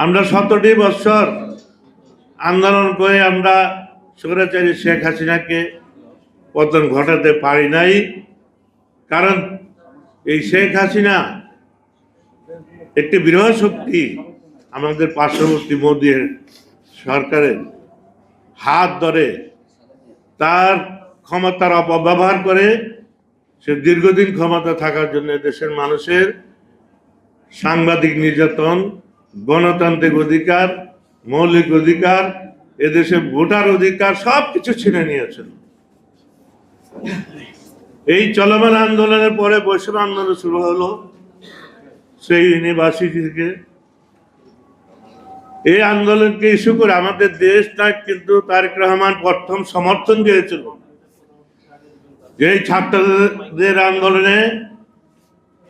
আমরা 17টি বছর আন্দোলন করে আমরা স্বৈরাচারী শেখ হাসিনাকে পতন ঘটাতে পারি নাই। কারণ এই শেখ হাসিনা একটি বৃহৎ শক্তি আমাদের পার্শ্ববর্তী মোদী সরকারের হাত ধরে তার ক্ষমতার অপব্যবহার করে সে দীর্ঘদিন ক্ষমতা থাকার জন্য দেশের মানুষের সাংবাদিক নির্যাতন, গণতান্ত্রিক অধিকার, মৌলিক অধিকার, এদেশে ভোটার অধিকার সবকিছু ছিনে নিয়েছেন। এই চলমান আন্দোলনের পরে বৈষম্য আন্দোলন শুরু হলো সেই ইউনিভার্সিটি থেকে। এই আন্দোলনকে ইস্যু করে আমাদের দেশ কিন্তু তারেক রহমান প্রথম সমর্থন দিয়েছিল। এই ছাত্রদের আন্দোলনে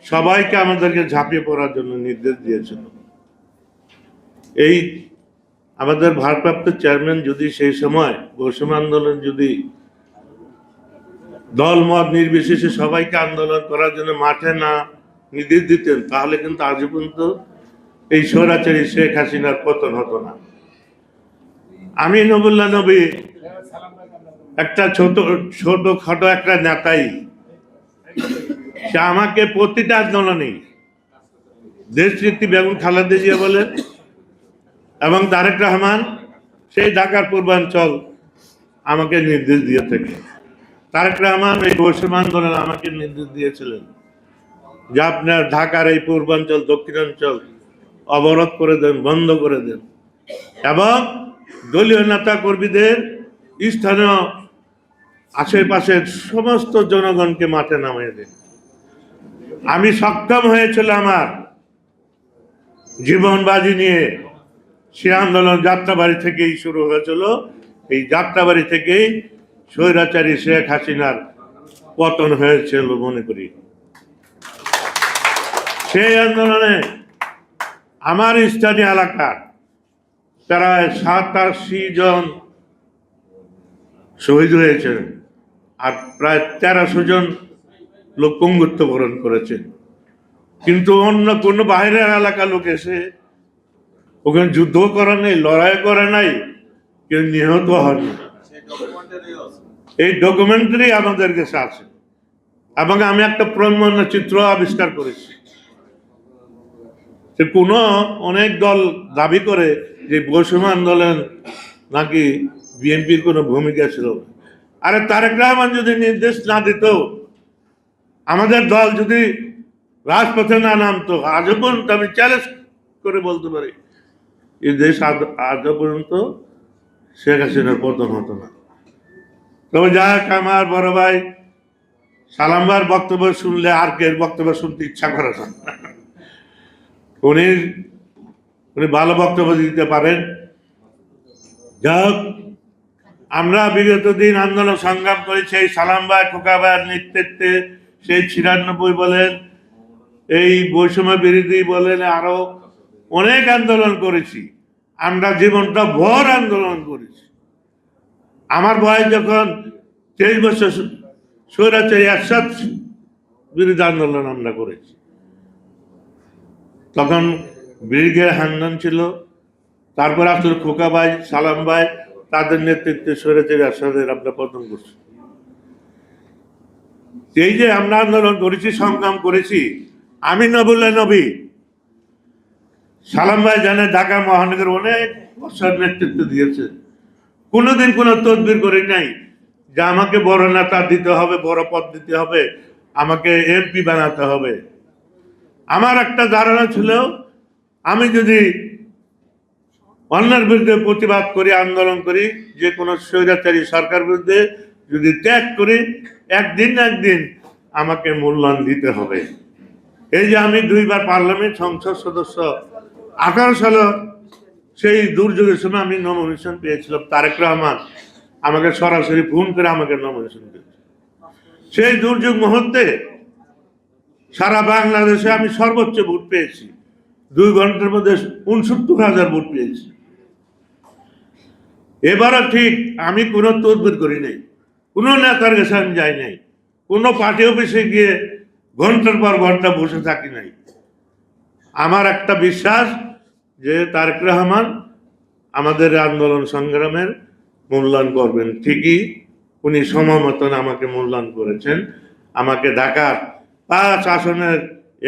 সবাইকে আমাদেরকে ঝাঁপিয়ে পড়ার জন্য নির্দেশ দিয়েছিল। এই আমাদের ভারপ্রাপ্ত চেয়ারম্যান যদি সেই সময় বৈষম্য আন্দোলন যদি দল মত নির্বিশেষে সবাইকে আন্দোলন করার জন্য মাঠে না নির্দেশ দিতেন, তাহলে কিন্তু আজ পর্যন্ত এই স্বৈরাচারী শেখ হাসিনার পতন হতো না। আমি নবুল্লাহ নবী একটা ছোটখাটো একটা নেতাই, সে আমাকে প্রতিটা আন্দোলনে দেশনেত্রী বেগম খালেদা জিয়া বলেন এবং তারেক রহমান সেই ঢাকার পূর্বাঞ্চল আমাকে নির্দেশ দিয়ে থাকে। তারেক রহমান এই বৈষম্য আন্দোলন আমাকে নির্দেশ দিয়েছিলেন যে আপনার ঢাকার এই পূর্বাঞ্চল দক্ষিণাঞ্চল অবরোধ করে দেন, বন্ধ করে দেন এবং দলীয় নেতা কর্মীদের স্থানীয় আশেপাশের সমস্ত জনগণকে মাঠে নামিয়ে দেন। আমি সক্ষম হয়েছিল আমার জীবন বাজি নিয়ে। সে আন্দোলন যাত্রাবাড়ি থেকেই শুরু হয়েছিল। এই যাত্রাবাড়ি থেকেই স্বৈরাচারী শেখ হাসিনার পতন হয়েছিল মনে করি। সেই আন্দোলনে আমার স্থানীয় এলাকার প্রায় 87 জন শহীদ হয়েছেন আর প্রায় 1300 জন লোক পঙ্গুত্ব বরণ করেছেন। কিন্তু অন্য কোনো বাইরের এলাকার লোক এসে ওখানে যুদ্ধ করা নেই, লড়াই করা নাই, কেউ নিহত হয়নি। এই ডকুমেন্টারি আমাদের কাছে আছে এবং আমি একটা প্রমাণ চিত্র আবিষ্কার করেছি। যে কোনো অনেক দল দাবি করে যে বৈষম্য আন্দোলন নাকি বিএনপির কোনো ভূমিকা ছিল। আরে তারেক রহমান যদি নির্দেশ না দিত, আমাদের দল যদি রাজপথে না নামতো, আজও পর্যন্ত আমি চ্যালেঞ্জ করে বলতে পারি এই দেশ আজও পর্যন্ত শেখ হাসিনার পতন হতো না। তবে যাক, আমার বড় ভাই সালামবার বক্তব্য শুনলে আর কে বক্তব্য শুনতে ইচ্ছা করে না। উনি ভালো বক্তব্য দিতে পারেন। যাক, আমরা বিগত দিন আন্দোলন সংগ্রাম করেছি এই সালাম ভাই, খোকা ভাইয়ের নেতৃত্বে। সেই 96 বলেন, এই বৈষম্য বিরোধী বলেন, আরো অনেক আন্দোলন করেছি। আমরা জীবনটা ভর আন্দোলন করেছি। আমার বয়স যখন 23 বছর, স্বৈরাচারী এরশাদ বিরোধী আন্দোলন আমরা করেছি। তখন ব্রিগেড হান্নান ছিল, তারপর আসলে খোকা ভাই, সালাম ভাই, তাদের নেতৃত্বে স্বৈরাচারী এরশাদের আমরা পতন করছি। এই যে আমরা আন্দোলন করেছি, সংগ্রাম করেছি, আমি নবুল্লাহ নবী, সালাম ভাই জানে ঢাকা মহানগর অনেক বছর নেতৃত্ব দিয়েছে। কোনোদিন কোনো তদবির করে নাই যে আমাকে বড় নেতা দিতে হবে, বড় পদ দিতে হবে, আমাকে এমপি বানাতে হবে। আমার একটা ধারণা ছিল, আমি যদি অন্যের বিরুদ্ধে প্রতিবাদ করি, আন্দোলন করি, যে কোনো স্বৈরাচারী সরকার বিরুদ্ধে যদি ত্যাগ করি, একদিন না একদিন আমাকে মূল্যায়ন দিতে হবে। এই যে আমি 2 বার পার্লামেন্ট সংসদ সদস্য, 18 সালে সেই দুর্যোগের সময় আমি নমিনেশন পেয়েছিলাম। তারেক রহমান আমাকে সরাসরি ফোন করে আমাকে নমিনেশন দিয়েছে। সেই দুর্যোগ মুহূর্তে সারা বাংলাদেশে আমি সর্বোচ্চ ভোট পেয়েছি। 2 ঘন্টার মধ্যে 69,000 ভোট পেয়েছি। এবারও ঠিক আমি কোনো তদবির করি নাই, কোনো নেতার কাছে আমি যাই নাই, কোনো পার্টি অফিসে গিয়ে ঘন্টার পর ঘন্টা বসে থাকি নাই। আমার একটা বিশ্বাস, যে তারেক রহমান আমাদের আন্দোলন সংগ্রামের মূল্যায়ন করবেন। ঠিকই উনি সময় মতন আমাকে মূল্যায়ন করেছেন, আমাকে ঢাকার 5 আসনের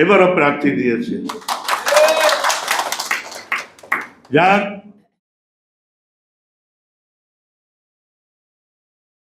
এবারও প্রার্থী দিয়েছে। যাক,